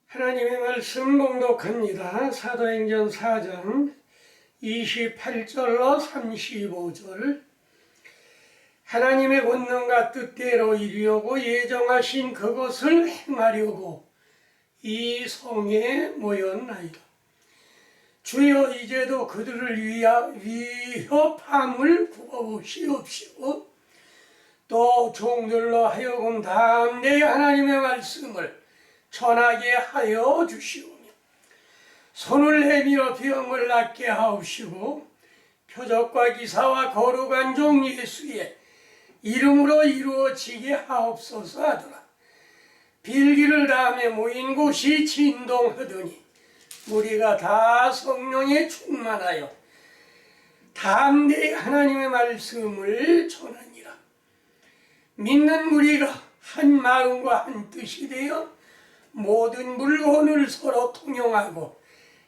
하나님의 말씀 봉독합니다. 사도행전 4장 28절로 35절. 하나님의 권능과 뜻대로 이루려고 예정하신 그것을 행하려고 이 성에 모였나이다. 주여, 이제도 그들을 위협함을 구하시옵시고 또 종들로 하여금 담대히 하나님의 말씀을 전하게 하여 주시오며 손을 내밀어 병을 낫게 하옵시고 표적과 기사와 거룩한 종 예수의 이름으로 이루어지게 하옵소서 하더라. 빌기를 다음에 모인 곳이 진동하더니 무리가 다 성령에 충만하여 담대히 하나님의 말씀을 전하니라. 믿는 무리가 한 마음과 한 뜻이 되어 모든 물건을 서로 통용하고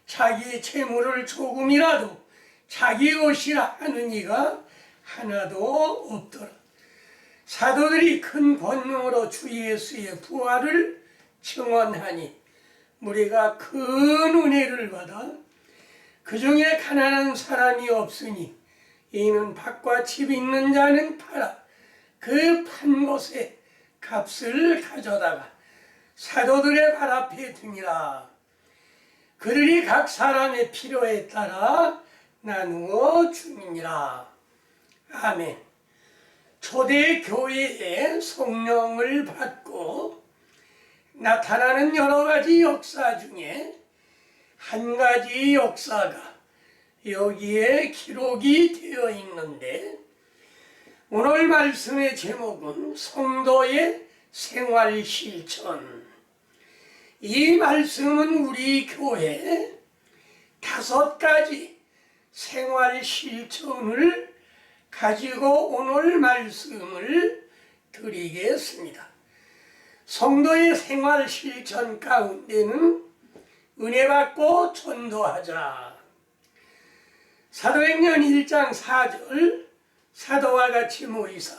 자기 재물을 조금이라도 자기 것이라 하는 이가 하나도 없더라. 사도들이 큰 권능으로 주 예수의 부활을 증언하니 무리가 큰 은혜를 받아 그 중에 가난한 사람이 없으니 이는 밭과 집 있는 자는 팔아 그 판 것의 값을 가져다가 사도들의 발 앞에 두니라. 그들이 각 사람의 필요에 따라 나누어 주니라. 아멘. 초대 교회에 성령을 받고 나타나는 여러 가지 역사 중에 한 가지 역사가 여기에 기록이 되어 있는데, 오늘 말씀의 제목은 성도의 생활 실천. 이 말씀은 우리 교회 5가지 생활 실천을 가지고 오늘 말씀을 드리겠습니다. 성도의 생활 실천 가운데는 은혜 받고 전도하자. 사도행전 1장 4절, 사도와 같이 모이사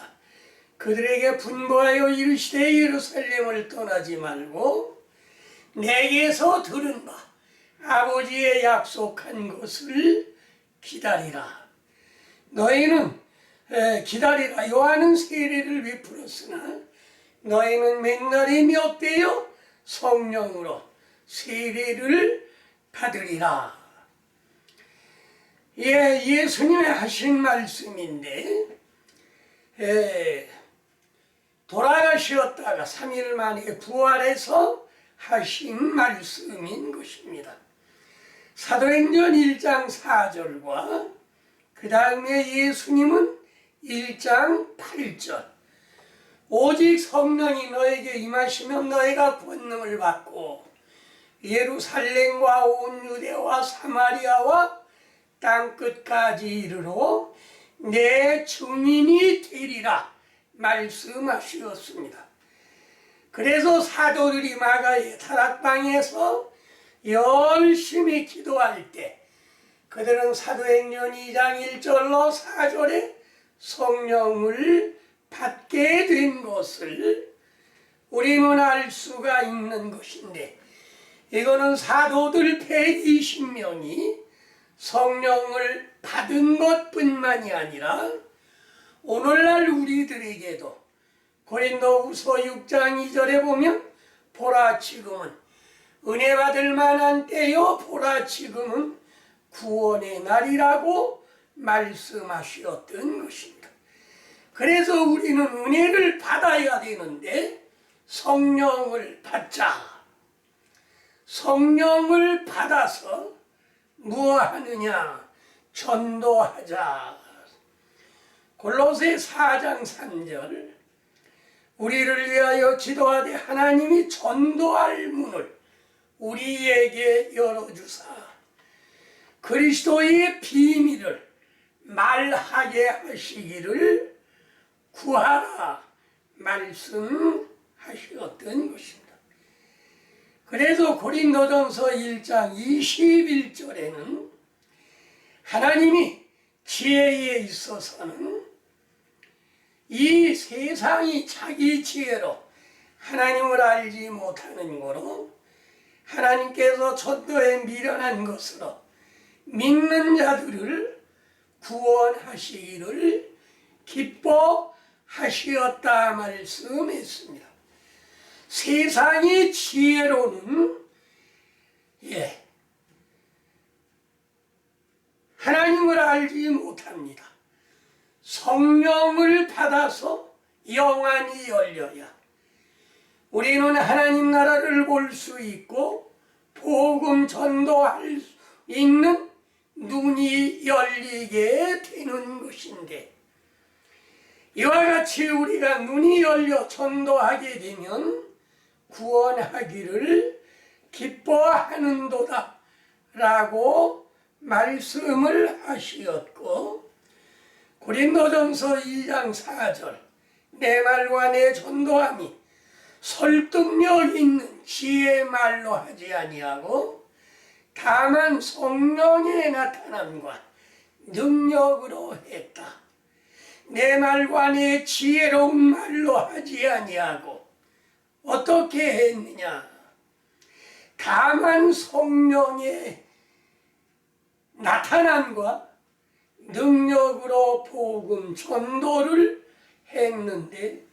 그들에게 분부하여 이르시되 예루살렘을 떠나지 말고 내게서 들은 바 아버지의 약속한 것을 기다리라. 너희는 기다리라. 요한은 세례를 베풀었으나 너희는 맨날이 몇 배요? 성령으로 세례를 받으리라. 예수님의 하신 말씀인데, 돌아가셨다가 3일 만에 부활해서 하신 말씀인 것입니다. 사도행전 1장 4절과 그 다음에 예수님은 1장 8절, 오직 성령이 너에게 임하시면 너희가 권능을 받고 예루살렘과 온 유대와 사마리아와 땅끝까지 이르러 내 증인이 되리라 말씀하셨습니다. 그래서 사도들이 마가의 다락방에서 열심히 기도할 때 그들은 사도행전 2장 1절로 4절에 성령을 받게 된 것을 우리는 알 수가 있는 것인데, 이거는 사도들 120명이 성령을 받은 것뿐만이 아니라 오늘날 우리들에게도 고린도후서 6장 2절에 보면 보라 지금은 은혜 받을 만한 때요, 보라 지금은 구원의 날이라고 말씀하셨던 것입니다. 그래서 우리는 은혜를 받아야 되는데 성령을 받자. 성령을 받아서 무엇하느냐? 전도하자. 골로새 4장 3절, 우리를 위하여 기도하되 하나님이 전도할 문을 우리에게 열어주사 그리스도의 비밀을 말하게 하시기를 구하라 말씀하셨던 것입니다. 그래서 고린도전서 1장 21절에는 하나님이 지혜에 있어서는 이 세상이 자기 지혜로 하나님을 알지 못하는 거로 하나님께서 전도에 미련한 것으로 믿는 자들을 구원하시기를 기뻐하시었다 말씀했습니다. 세상이 지혜로는 하나님을 알지 못합니다. 성령을 받아서 영안이 열려야 우리는 하나님 나라를 볼 수 있고 복음 전도할 수 있는 눈이 열리게 되는 것인데, 이와 같이 우리가 눈이 열려 전도하게 되면 구원하기를 기뻐하는도다 라고 말씀을 하시었고, 고린도전서 2장 4절 내 말과 내 전도함이 설득력 있는 지혜의 말로 하지 아니하고 다만 성령의 나타남과 능력으로 했다. 내 말과 내 지혜로운 말로 하지 아니하고 어떻게 했느냐? 다만 성령의 나타남과 능력으로 복음 전도를 했는데,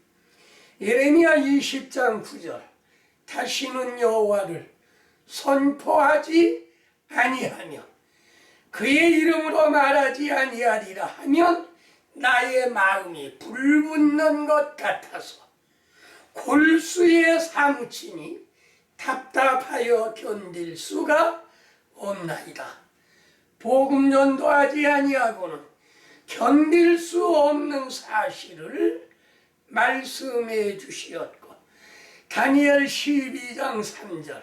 예레미야 20장 9절 다시는 여호와를 선포하지 아니하며 그의 이름으로 말하지 아니하리라 하면 나의 마음이 불붙는 것 같아서 골수에 사무치니 답답하여 견딜 수가 없나이다. 복음 전도하지 아니하고는 견딜 수 없는 사실을 말씀해 주시었고, 다니엘 12장 3절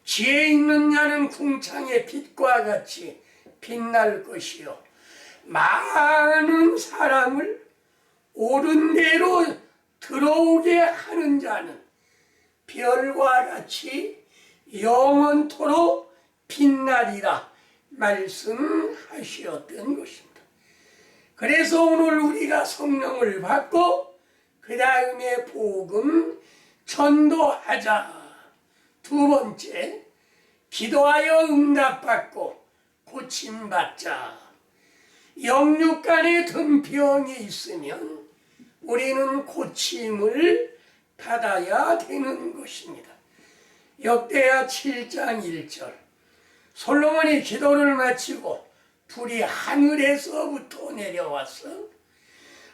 지혜 있는 자는 궁창의 빛과 같이 빛날 것이요 많은 사람을 옳은 대로 들어오게 하는 자는 별과 같이 영원토록 빛나리라 말씀하셨던 것입니다. 그래서 오늘 우리가 성령을 받고 그 다음에 복음 전도하자. 두 번째, 기도하여 응답받고 고침받자. 영육간에 든 병이 있으면 우리는 고침을 받아야 되는 것입니다. 역대하 7장 1절 솔로몬이 기도를 마치고 불이 하늘에서부터 내려와서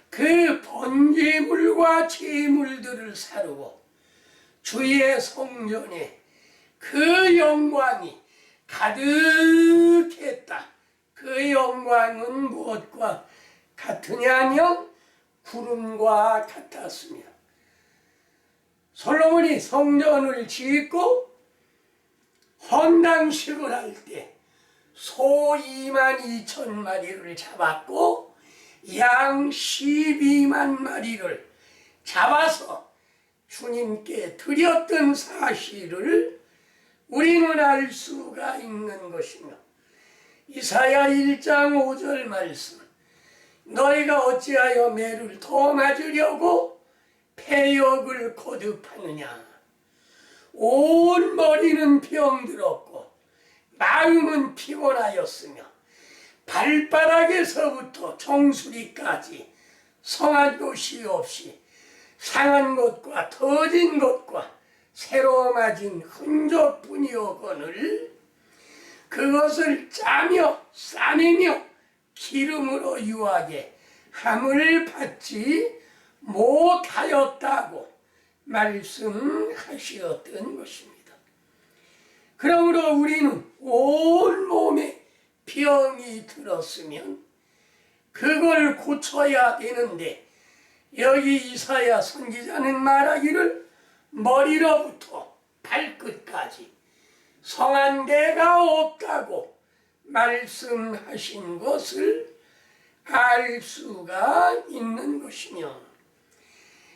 그 번제물과 제물들을 사르고 주의 성전에 그 영광이 가득했다. 그 영광은 무엇과 같으냐면 구름과 같았습니다. 솔로몬이 성전을 짓고 헌당식을 할 때 소 22,000마리를 잡았고 양 12만 마리를 잡아서 주님께 드렸던 사실을 우리는 알 수가 있는 것이며, 이사야 1장 5절 말씀 너희가 어찌하여 매를 더 맞으려고 패역을 거듭하느냐. 온 머리는 병들었고 마음은 피곤하였으며 발바닥에서부터 정수리까지 성한 곳이 없이 상한 것과 터진 것과 새로 맞은 흔적뿐이오거늘 그것을 짜며 싸매며 기름으로 유하게 함을 받지 못하였다고 말씀하셨던 것입니다. 그러므로 우리는 온 몸에 병이 들었으면 그걸 고쳐야 되는데, 여기 이사야 선지자는 말하기를 머리로부터 발끝까지 성한 데가 없다고 말씀하신 것을 알 수가 있는 것이며,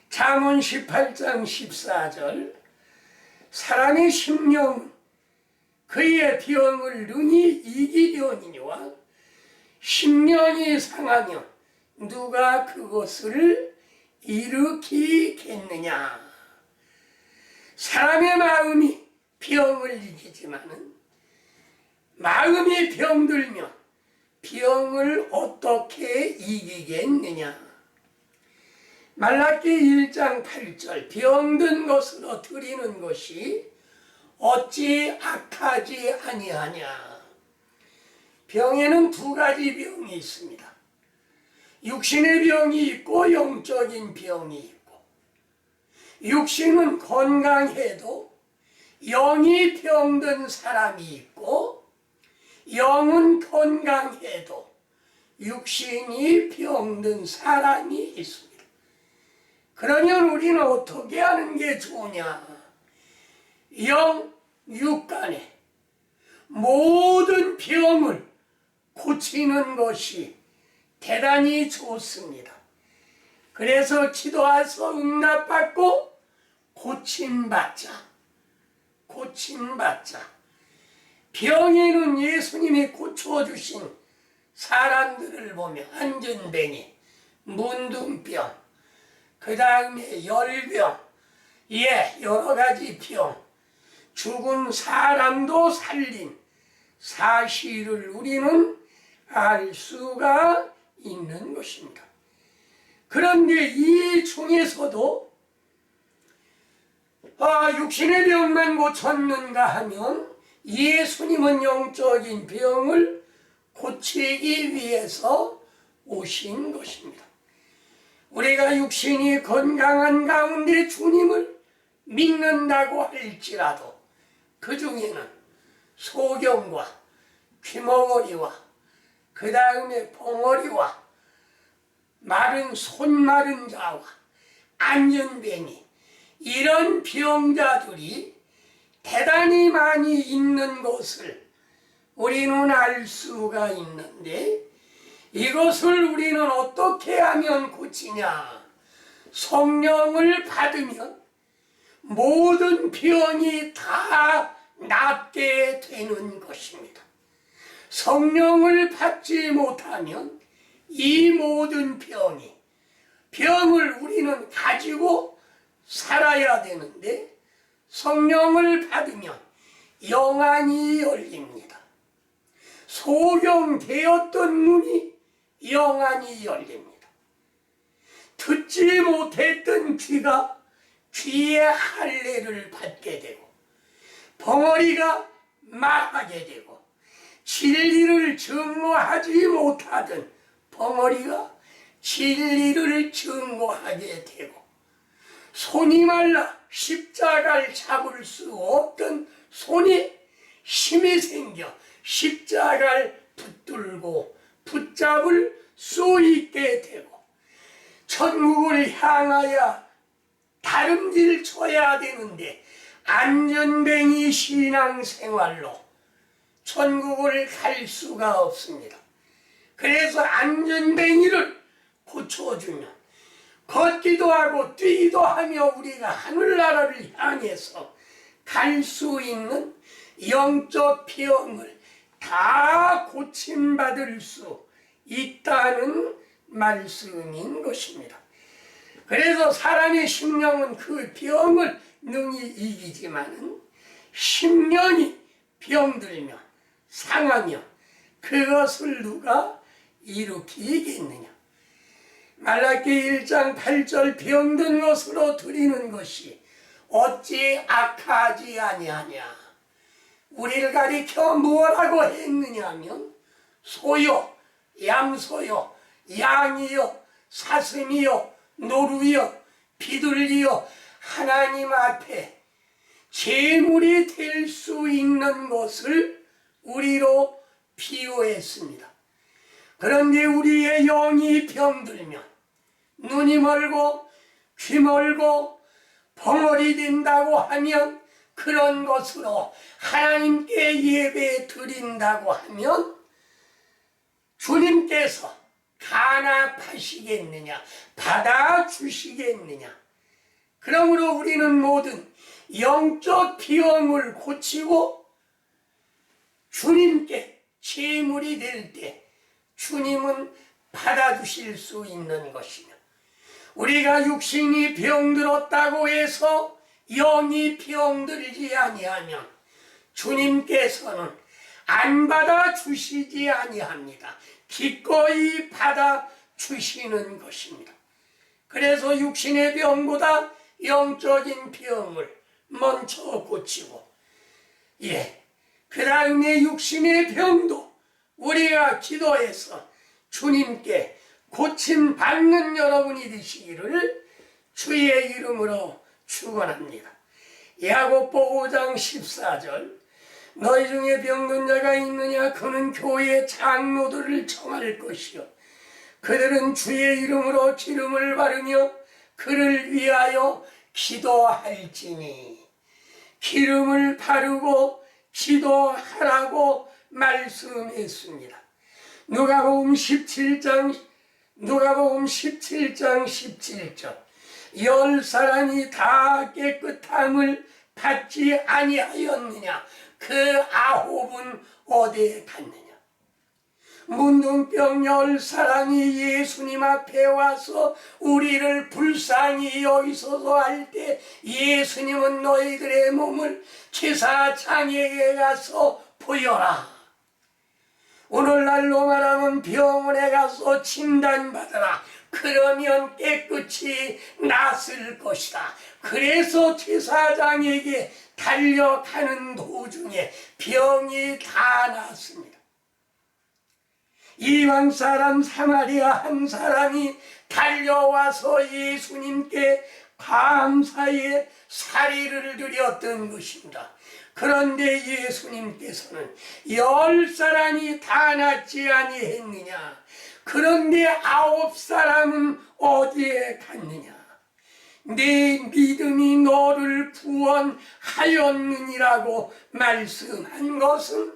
잠언 18장 14절 사람의 심령은 그의 병을 능히 이기려니와 심령이 상하면 누가 그것을 일으키겠느냐. 사람의 마음이 병을 이기지만은 마음이 병들면 병을 어떻게 이기겠느냐. 말라기 1장 8절 병든 것으로 드리는 것이 어찌 악하지 아니하냐. 병에는 두 가지 병이 있습니다. 육신의 병이 있고 영적인 병이 있고, 육신은 건강해도 영이 병든 사람이 있고, 영은 건강해도 육신이 병든 사람이 있습니다. 그러면 우리는 어떻게 하는 게 좋으냐? 영, 육간에 모든 병을 고치는 것이 대단히 좋습니다. 그래서 기도해서 응답받고 고침받자. 병에는 예수님이 고쳐주신 사람들을 보면 안전뱅이, 문둥병, 그 다음에 열병, 여러 가지 병, 죽은 사람도 살린 사실을 우리는 알 수가 있는 것입니다. 그런데 이 중에서도 육신의 병만 고쳤는가 하면 예수님은 영적인 병을 고치기 위해서 오신 것입니다. 우리가 육신이 건강한 가운데 주님을 믿는다고 할지라도 그 중에는 소경과 귀머거리와 그 다음에 봉어리와 손 마른 자와 안전뱅이, 이런 병자들이 대단히 많이 있는 것을 우리는 알 수가 있는데, 이것을 우리는 어떻게 하면 고치냐? 성령을 받으면 모든 병이 다 낫게 되는 것입니다. 성령을 받지 못하면 이 모든 병을 우리는 가지고 살아야 되는데, 성령을 받으면 영안이 열립니다. 소경되었던 눈이 영안이 열립니다. 듣지 못했던 귀가 귀의 할례를 받게 되고, 벙어리가 말하게 되고, 진리를 증거하지 못하던 벙어리가 진리를 증거하게 되고, 손이 말라 십자가를 잡을 수 없던 손이 힘이 생겨 십자가를 붙들고 붙잡을 수 있게 되고, 천국을 향하여 다름질 쳐야 되는데 안전뱅이 신앙생활로 천국을 갈 수가 없습니다. 그래서 안전뱅이를 고쳐주면 걷기도 하고 뛰기도 하며 우리가 하늘나라를 향해서 갈 수 있는 영적 병을 다 고침받을 수 있다는 말씀인 것입니다. 그래서 사람의 심령은 그 병을 능히 이기지만은 심령이 병들면 상하면 그것을 누가 일으키겠느냐. 말라기 1장 8절 병든 것으로 드리는 것이 어찌 악하지 아니하냐. 우리를 가리켜 뭐라고 했느냐 하면 소요, 양소요, 양이요, 사슴이요, 노루요, 비둘기요, 하나님 앞에 제물이 될 수 있는 것을 우리로 비유했습니다. 그런데 우리의 영이 병들면 눈이 멀고 귀 멀고 벙어리 된다고 하면, 그런 것으로 하나님께 예배 드린다고 하면 주님께서 간합하시겠느냐, 받아주시겠느냐. 그러므로 우리는 모든 영적 병을 고치고 주님께 제물이 될 때 주님은 받아주실 수 있는 것이며, 우리가 육신이 병들었다고 해서 영이 병들지 아니하면 주님께서는 안 받아 주시지 아니합니다. 기꺼이 받아 주시는 것입니다. 그래서 육신의 병보다 영적인 병을 먼저 고치고, 그 다음에 육신의 병도 우리가 기도해서 주님께 고침 받는 여러분이 되시기를 주의 이름으로 축원합니다. 야고보 5장 14절, 너희 중에 병든 자가 있느냐? 그는 교회 장로들을 청할 것이요 그들은 주의 이름으로 기름을 바르며 그를 위하여 기도할지니. 기름을 바르고 기도하라고 말씀했습니다. 누가복음 17장 17절, 10사람이 다 깨끗함을 받지 아니하였느냐? 그 9은 어디에 갔느냐? 문둥병 10사람이 예수님 앞에 와서 우리를 불쌍히 여기소서 할 때 예수님은 너희들의 몸을 제사장에게 가서 보여라. 오늘날로 말하면 병원에 가서 진단받아라. 그러면 깨끗이 낫을 것이다. 그래서 제사장에게 달려가는 도중에 병이 다 났습니다. 이방 사람 사마리아 한 사람이 달려와서 예수님께 감사의 사리를 드렸던 것입니다. 그런데 예수님께서는 10사람이 다 낫지 아니했느냐? 그런데 9사람은 어디에 갔느냐? 네 믿음이 너를 구원하였느니라고 말씀한 것은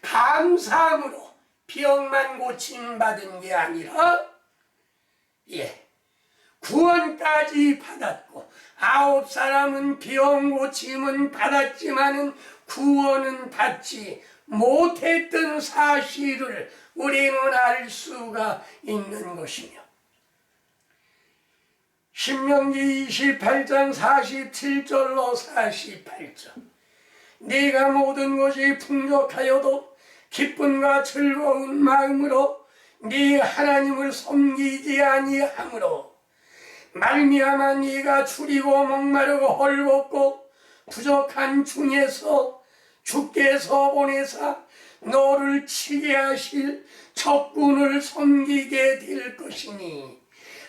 감사함으로 병만 고침받은 게 아니라 구원까지 받았고, 9사람은 병 고침은 받았지만은 구원은 받지 못했던 사실을 우리는 알 수가 있는 것이며, 신명기 28장 47절로 48절, 네가 모든 것이 풍족하여도 기쁨과 즐거운 마음으로 네 하나님을 섬기지 아니하므로 말미암아 네가 줄이고 목마르고 헐벗고 부족한 중에서 주께서 보내사 너를 치게 하실 적군을 섬기게 될 것이니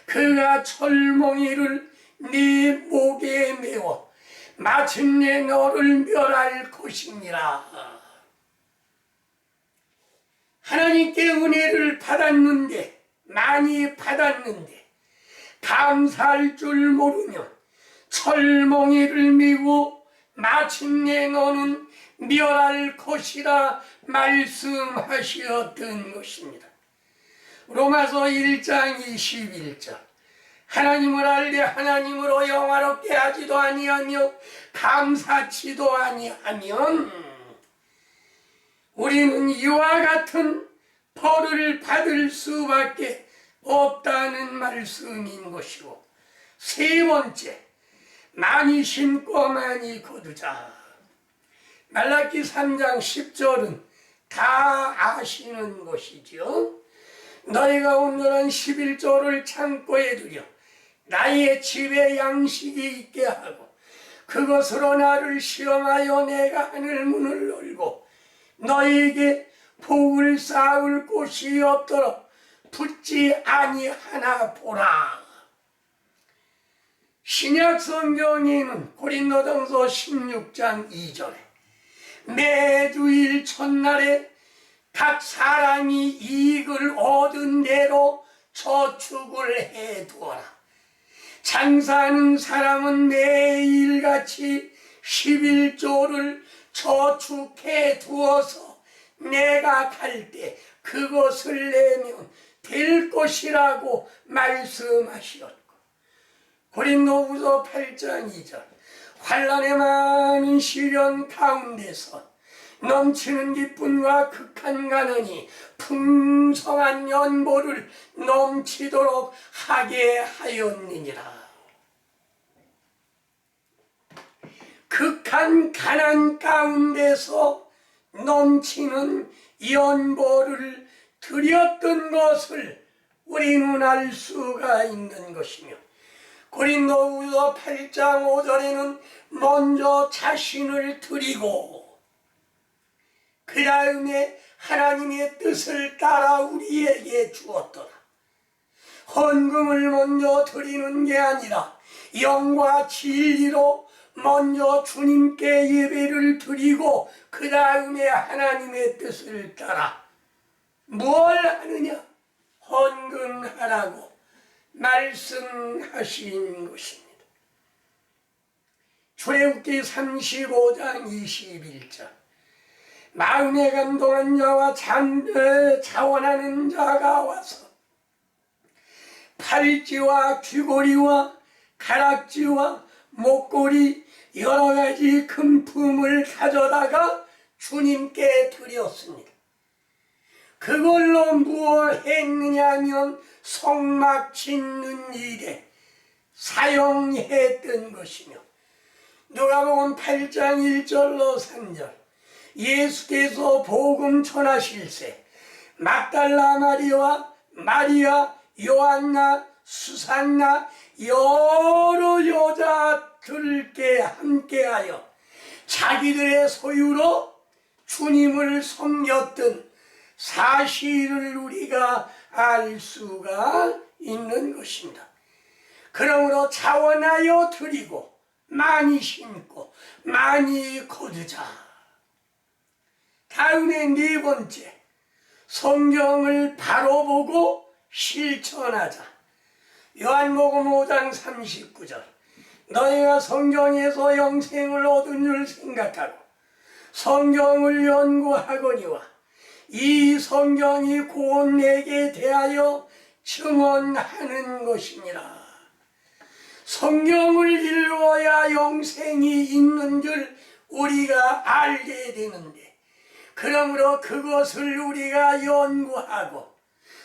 그가 철몽이를 네 목에 메워 마침내 너를 멸할 것이니라. 하나님께 은혜를 받았는데, 많이 받았는데 감사할 줄 모르면 철몽이를 메고 마침내 너는 멸할 것이라 말씀하셨던 것입니다. 로마서 1장 21절, 하나님을 알되 하나님으로 영화롭게 하지도 아니하며 감사치도 아니하면 우리는 이와 같은 벌을 받을 수밖에 없다는 말씀인 것이고, 세 번째, 많이 심고 많이 거두자. 말라기 3장 10절은 다 아시는 것이죠. 너희가 온전한 11조를 창고에 두려 나의 집에 양식이 있게 하고 그것으로 나를 시험하여 내가 하늘 문을 열고 너희에게 복을 쌓을 곳이 없도록 붙지 아니하나 보라. 신약 성경에는 고린도전서 16장 2절에 매주일 첫날에 각 사람이 이익을 얻은 대로 저축을 해두어라. 장사하는 사람은 매일같이 11조를 저축해 두어서 내가 갈 때 그것을 내면 될 것이라고 말씀하셨고, 고린도후서 8장 2절, 환난의 많은 시련 가운데서 넘치는 기쁨과 극한 가난이 풍성한 연보를 넘치도록 하게 하였느니라. 극한 가난 가운데서 넘치는 연보를 드렸던 것을 우리는 알 수가 있는 것이며, 고린도후서 8장 5절에는 먼저 자신을 드리고 그 다음에 하나님의 뜻을 따라 우리에게 주었더라. 헌금을 먼저 드리는 게 아니라 영과 진리로 먼저 주님께 예배를 드리고 그 다음에 하나님의 뜻을 따라 뭘 하느냐? 헌금하라고 말씀하신 것입니다. 출애굽기 35장 21절, 마음에 감동한 자와 자원하는 자가 와서 팔찌와 귀고리와 가락지와 목걸이 여러 가지 금품을 가져다가 주님께 드렸습니다. 그걸로 무엇 했느냐 하면 성막 짓는 일에 사용했던 것이며, 누가복음 8장 1절로 3절, 예수께서 복음 전하실세 막달라 마리아와 마리아, 요한나, 수산나 여러 여자들께 함께하여 자기들의 소유로 주님을 섬겼던 사실을 우리가 알 수가 있는 것입니다. 그러므로 자원하여 드리고 많이 심고 많이 거두자. 다음에 네 번째, 성경을 바로 보고 실천하자. 요한복음 5장 39절, 너희가 성경에서 영생을 얻은 줄 생각하고 성경을 연구하거니와 이 성경이 곧 내게 대하여 증언하는 것이니라. 성경을 읽어야 영생이 있는 줄 우리가 알게 되는데, 그러므로 그것을 우리가 연구하고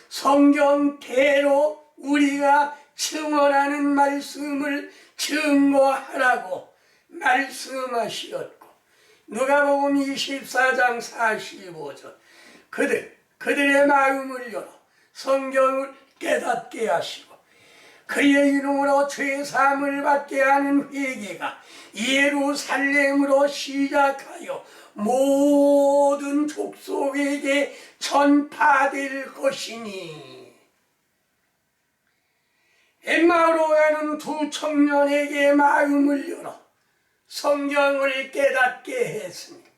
성경대로 우리가 증언하는 말씀을 증거하라고 말씀하시었고, 누가복음 24장 45절, 그들의 마음을 열어 성경을 깨닫게 하시고 그의 이름으로 죄사함을 받게 하는 회개가 예루살렘으로 시작하여 모든 족속에게 전파될 것이니. 엠마오로 가는 두 청년에게 마음을 열어 성경을 깨닫게 했습니다.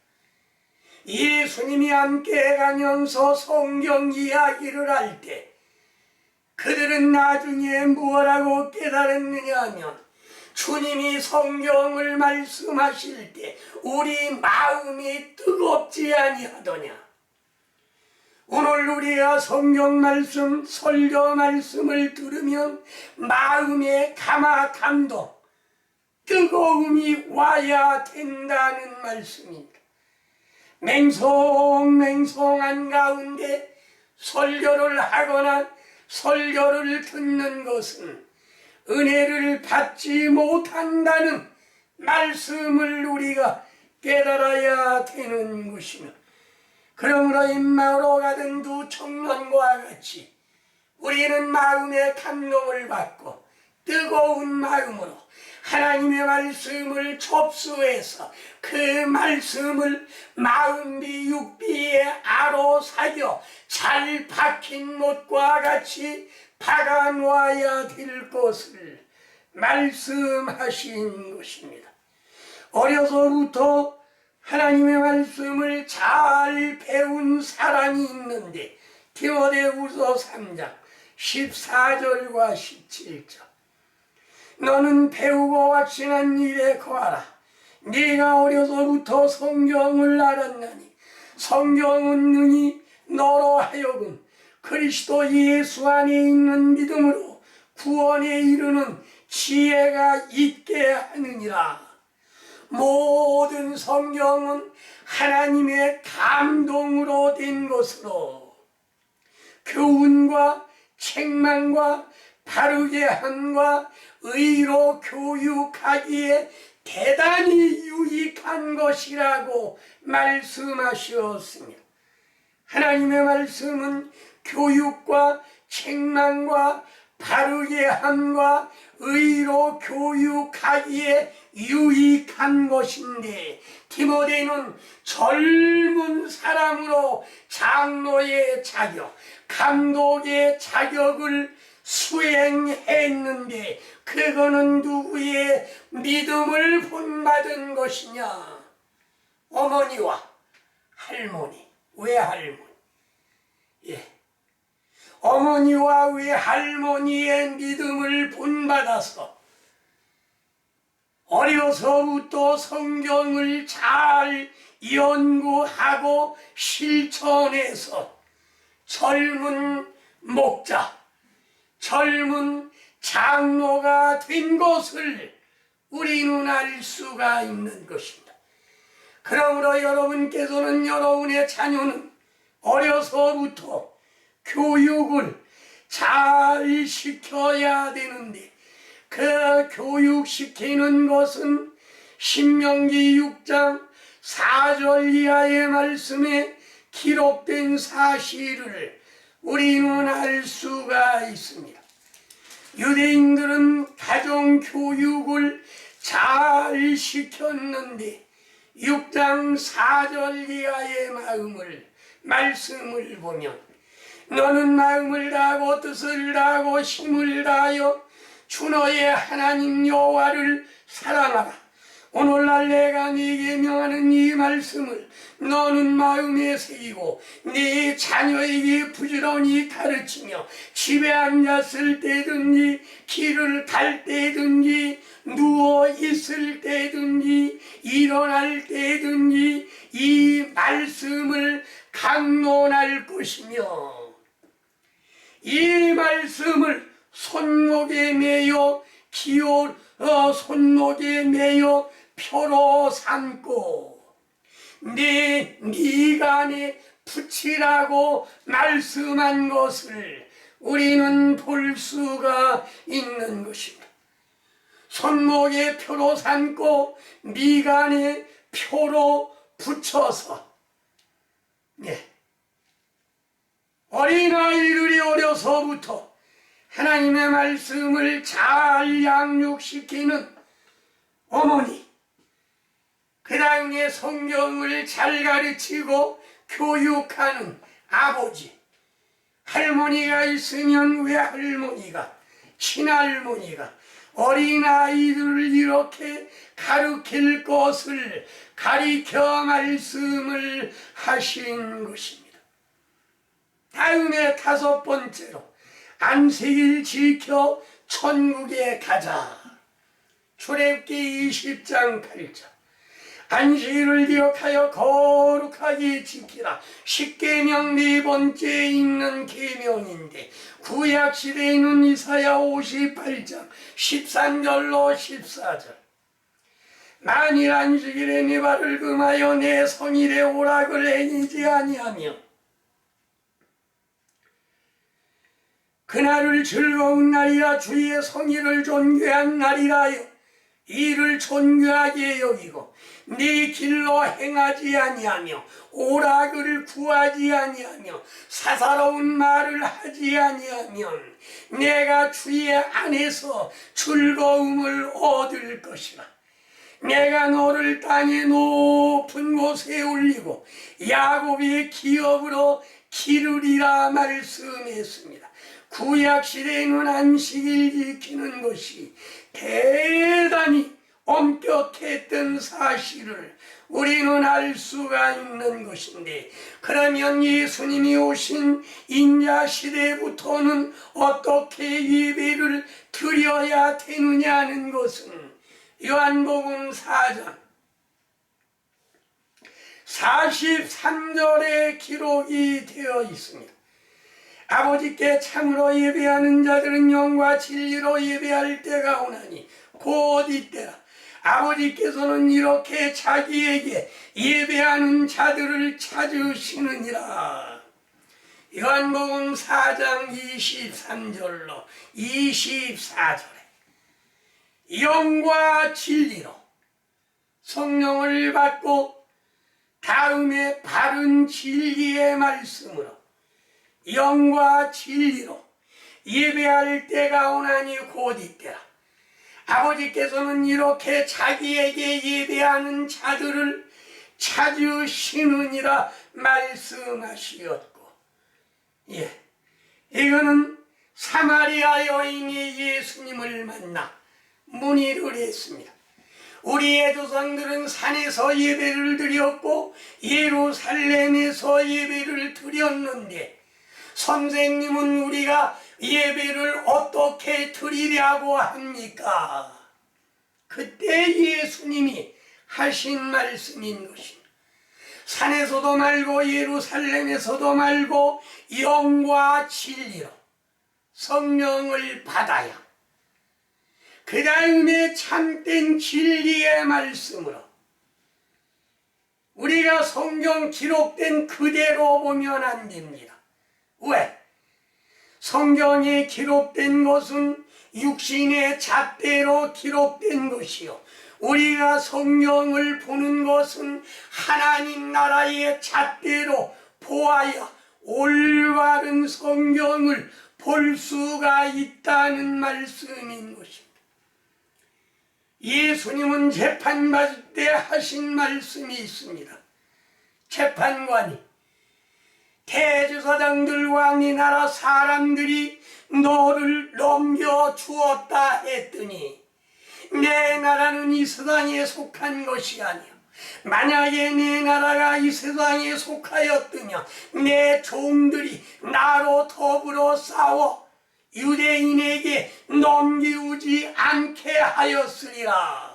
예수님이 함께 가면서 성경 이야기를 할 때 그들은 나중에 무엇라고 깨달았느냐 하면, 주님이 성경을 말씀하실 때 우리 마음이 뜨겁지 아니하더냐. 오늘 우리가 성경 말씀, 설교 말씀을 들으면 마음에 감동, 뜨거움이 와야 된다는 말씀입니다. 맹송맹송한 가운데 설교를 하거나 설교를 듣는 것은 은혜를 받지 못한다는 말씀을 우리가 깨달아야 되는 것이며, 그러므로 엠마오로 가던 두 청년과 같이 우리는 마음의 감동을 받고 뜨거운 마음으로 하나님의 말씀을 접수해서 그 말씀을 마음비 육비에 아로사겨 잘 박힌 못과 같이 박아놓아야 될 것을 말씀하신 것입니다. 어려서부터 하나님의 말씀을 잘 배운 사람이 있는데, 디모데후서 3장 14절과 17절, 너는 배우고 확신한 일에 거하라. 네가 어려서부터 성경을 알았나니 성경은 능히 너로 하여금 그리스도 예수 안에 있는 믿음으로 구원에 이르는 지혜가 있게 하느니라. 모든 성경은 하나님의 감동으로 된 것으로 교훈과 책망과 바르게 함과 의로 교육하기에 대단히 유익한 것이라고 말씀하셨습니다. 하나님의 말씀은 교육과 책망과 바르게 함과 의로 교육하기에 유익한 것인데, 디모데는 젊은 사람으로 장로의 자격, 감독의 자격을 수행했는데, 그거는 누구의 믿음을 본받은 것이냐? 어머니와 할머니, 외할머니. 예. 어머니와 외할머니의 믿음을 본받아서 어려서부터 성경을 잘 연구하고 실천해서 젊은 목자, 젊은 장로가 된 것을 우리는 알 수가 있는 것입니다. 그러므로 여러분께서는, 여러분의 자녀는 어려서부터 교육을 잘 시켜야 되는데, 그 교육시키는 것은 신명기 6장 4절 이하의 말씀에 기록된 사실을 우리는 알 수가 있습니다. 유대인들은 가정교육을 잘 시켰는데 6장 4절 이하의 말씀을 보면, 너는 마음을 다하고 뜻을 다하고 힘을 다하여 주 너의 하나님 여호와를 사랑하라. 오늘날 내가 네게 명하는 이 말씀을 너는 마음에 새기고 네 자녀에게 부지런히 가르치며 집에 앉았을 때든지 길을 갈 때든지 누워 있을 때든지 일어날 때든지 이 말씀을 강론할 것이며, 이 말씀을 손목에 매여 손목에 매여 표로 삼고 네 미간에 붙이라고 말씀한 것을 우리는 볼 수가 있는 것입니다. 손목에 표로 삼고 미간에 표로 붙여서, 어린아이들이 어려서부터 하나님의 말씀을 잘 양육시키는 어머니, 그 다음에 성경을 잘 가르치고 교육하는 아버지, 할머니가 있으면 외할머니가, 친할머니가 어린아이들을 이렇게 가르칠 것을 가리켜 말씀을 하신 것입니다. 다음에 5번째로, 안식일 지켜 천국에 가자. 출애굽기 20장 8절. 안식일을 기억하여 거룩하게 지키라. 십계명 4번째 있는 계명인데, 구약시대에는 이사야 58장 13절로 14절. 만일 안식일에 네 발을 금하여 내 성일에 오락을 행이지 아니하며 그날을 즐거운 날이라 주의 성일을 존귀한 날이라 하여 이를 존귀하게 여기고 네 길로 행하지 아니하며 오락을 구하지 아니하며 사사로운 말을 하지 아니하면 내가 주의 안에서 즐거움을 얻을 것이라. 내가 너를 땅의 높은 곳에 올리고 야곱의 기업으로 기르리라 말씀했습니다. 구약시대에는 안식일 지키는 것이 대단히 엄격했던 사실을 우리는 알 수가 있는 것인데, 그러면 예수님이 오신 인자시대부터는 어떻게 예배를 드려야 되느냐는 것은 요한복음 4장 43절에 기록이 되어 있습니다. 아버지께 참으로 예배하는 자들은 영과 진리로 예배할 때가 오나니 곧 이때라. 아버지께서는 이렇게 자기에게 예배하는 자들을 찾으시느니라. 요한복음 4장 23절로 24절에 영과 진리로 성령을 받고 다음에 바른 진리의 말씀으로 영과 진리로 예배할 때가 오나니 곧 이때라. 아버지께서는 이렇게 자기에게 예배하는 자들을 찾으시느니라 말씀하시었고, 이거는 사마리아 여인이 예수님을 만나 문의를 했습니다. 우리의 조상들은 산에서 예배를 드렸고 예루살렘에서 예배를 드렸는데 선생님은 우리가 예배를 어떻게 드리려고 합니까? 그때 예수님이 하신 말씀인 것입니다. 산에서도 말고 예루살렘에서도 말고 영과 진리로 성령을 받아야 그 다음에 참된 진리의 말씀으로 우리가 성경 기록된 그대로 보면 안 됩니다. 왜? 성경에 기록된 것은 육신의 잣대로 기록된 것이요, 우리가 성경을 보는 것은 하나님 나라의 잣대로 보아야 올바른 성경을 볼 수가 있다는 말씀인 것입니다. 예수님은 재판받을 때 하신 말씀이 있습니다. 재판관이 대제사장들과 네 나라 사람들이 너를 넘겨주었다 했더니 내 나라는 이 세상에 속한 것이 아니야. 만약에 내 나라가 이 세상에 속하였더냐 내 종들이 나로 더불어 싸워 유대인에게 넘기우지 않게 하였으리라.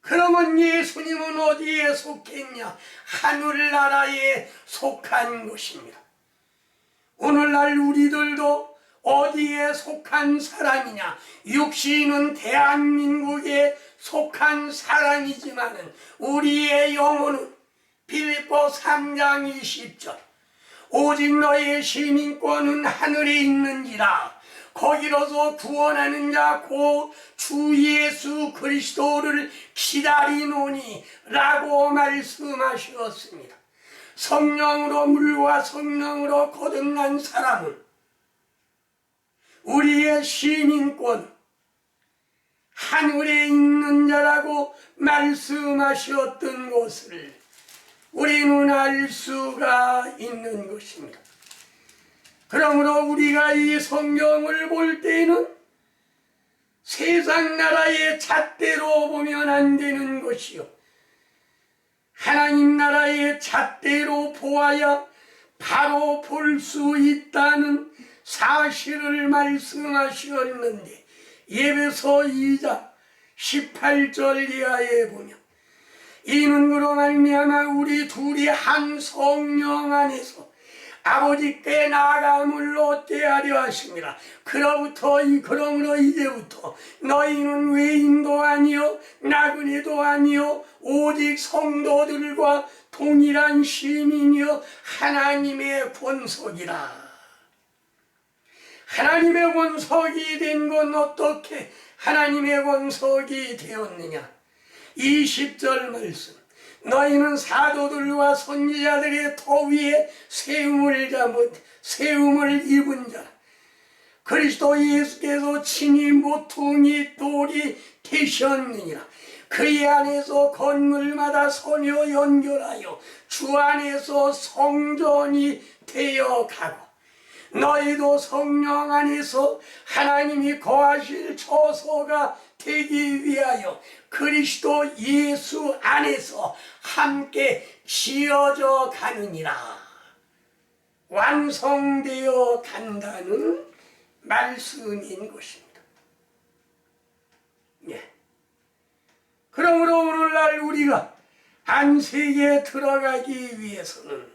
그러면 예수님은 어디에 속했냐? 하늘나라에 속한 것입니다. 오늘날 우리들도 어디에 속한 사람이냐? 육신은 대한민국에 속한 사람이지만은 우리의 영혼은 빌립보 3장 20절 오직 너의 시민권은 하늘에 있는지라 거기로서 구원하는 자 곧 주 예수 그리스도를 기다리노니 라고 말씀하셨습니다. 성령으로 물과 성령으로 거듭난 사람은 우리의 시민권 하늘에 있는 자라고 말씀하셨던 것을 우리는 알 수가 있는 것입니다. 그러므로 우리가 이 성경을 볼 때는 세상 나라의 잣대로 보면 안 되는 것이요, 하나님 나라의 잣대로 보아야 바로 볼 수 있다는 사실을 말씀하셨는데 에베소 2장 18절 이하에 보면 이는 그로 말미암아 우리 둘이 한 성령 안에서 아버지께 나아감을 얻게 하려 하십니다. 그러므로 이제부터 너희는 외인도 아니요 나그네도 아니요 오직 성도들과 동일한 시민이요 하나님의 권속이라. 하나님의 권속이 된 건 어떻게 하나님의 권속이 되었느냐? 20절 말씀, 너희는 사도들과 선지자들의 터 위에 세움을 입은 자라. 그리스도 예수께서 친히 모퉁이 돌이 되셨느니라. 그의 안에서 건물마다 선여 연결하여 주 안에서 성전이 되어가고 너희도 성령 안에서 하나님이 거하실 처소가 되기 위하여 그리스도 예수 안에서 함께 지어져 가느니라. 완성되어 간다는 말씀인 것입니다. 그러므로 오늘날 우리가 안식에 들어가기 위해서는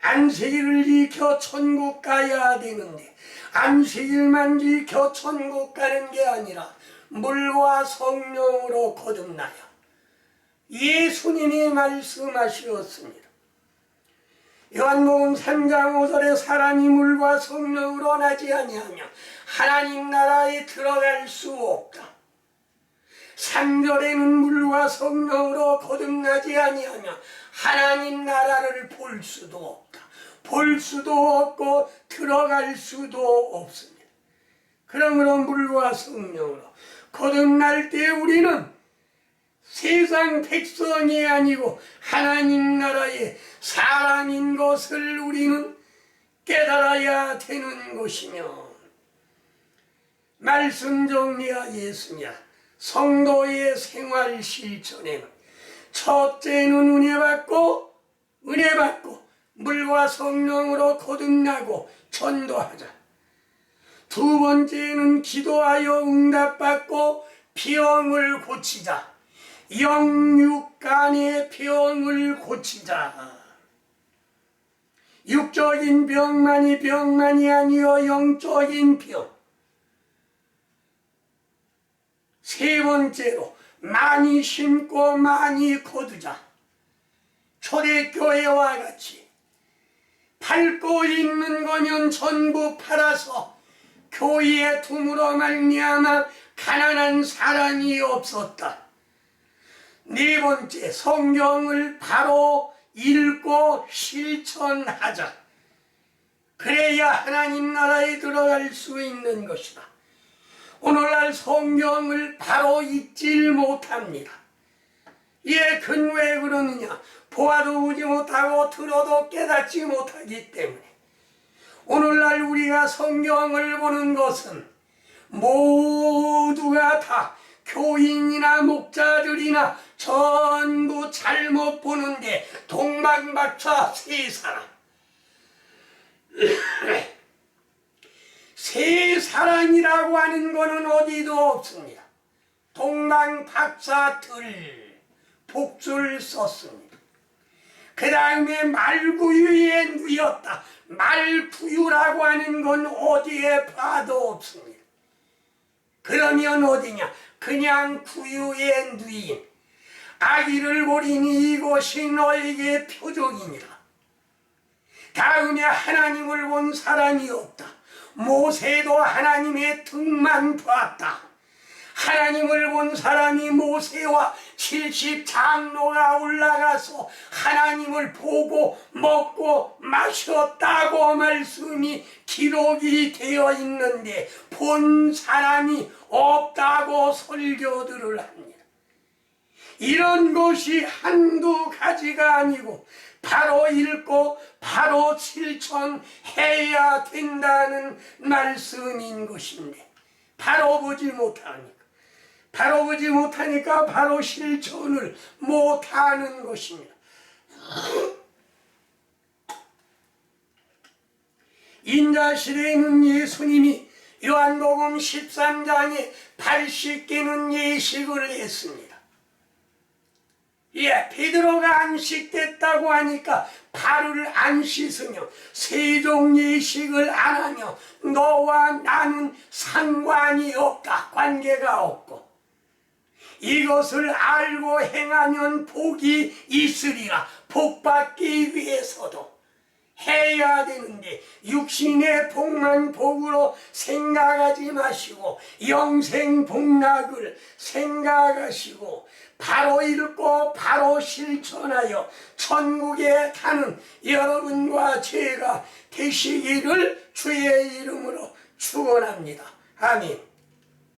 안식일을 지켜 천국 가야 되는데 안식일만 지켜 천국 가는 게 아니라 물과 성령으로 거듭나요. 예수님이 말씀하셨습니다. 요한복음 3장 5절에 사람이 물과 성령으로 나지 아니하면 하나님 나라에 들어갈 수 없다. 3절에는 물과 성령으로 거듭나지 아니하면 하나님 나라를 볼 수도 없다. 볼 수도 없고 들어갈 수도 없습니다. 그러므로 물과 성령으로 거듭날 때 우리는 세상 백성이 아니고 하나님 나라의 사람인 것을 우리는 깨달아야 되는 것이며, 말씀 정리하겠습니다. 성도의 생활 실천에는 첫째는 은혜 받고 물과 성령으로 거듭나고 전도하자. 두 번째는 기도하여 응답받고 병을 고치자. 영육간의 병을 고치자. 육적인 병만이 아니여 영적인 병. 세 번째로 많이 심고 많이 거두자. 초대교회와 같이 팔고 있는 거면 전부 팔아서 교회에 둠으로 말미암아 가난한 사람이 없었다. 네 번째, 성경을 바로 읽고 실천하자. 그래야 하나님 나라에 들어갈 수 있는 것이다. 오늘날 성경을 바로 읽질 못합니다. 큰 왜 그러느냐? 보아도 보지 못하고 들어도 깨닫지 못하기 때문에. 오늘날 우리가 성경을 보는 것은 모두가 다 교인이나 목자들이나 전부 잘못 보는데 동방박사 세 사람. 세 사람이라고 하는 것은 어디도 없습니다. 동방박사들 복수를 썼습니다. 그 다음에 말구유에 누였다. 말구유라고 하는 건 어디에 봐도 없습니다. 그러면 어디냐? 그냥 구유에 누인 아기를 보리니 이것이 너에게 표적이니라. 다음에 하나님을 본 사람이 없다. 모세도 하나님의 등만 봤다. 하나님을 본 사람이 모세와 70장로가 올라가서 하나님을 보고 먹고 마셨다고 말씀이 기록이 되어 있는데 본 사람이 없다고 설교들을 합니다. 이런 것이 한두 가지가 아니고 바로 읽고 바로 실천해야 된다는 말씀인 것인데 바로 보지 못하니까 바로 실천을 못하는 것입니다. 인자시대에는 예수님이 요한복음 13장에 80개는 예식을 했습니다. 베드로가 안 씻겠다고 하니까 발을 안 씻으며 세종 예식을 안 하며 너와 나는 상관이 없다. 관계가 없고 이것을 알고 행하면 복이 있으리라. 복받기 위해서도 해야 되는데 육신의 복만 복으로 생각하지 마시고 영생복락을 생각하시고 바로 읽고 바로 실천하여 천국에 가는 여러분과 제가 되시기를 주의 이름으로 축원합니다. 아멘.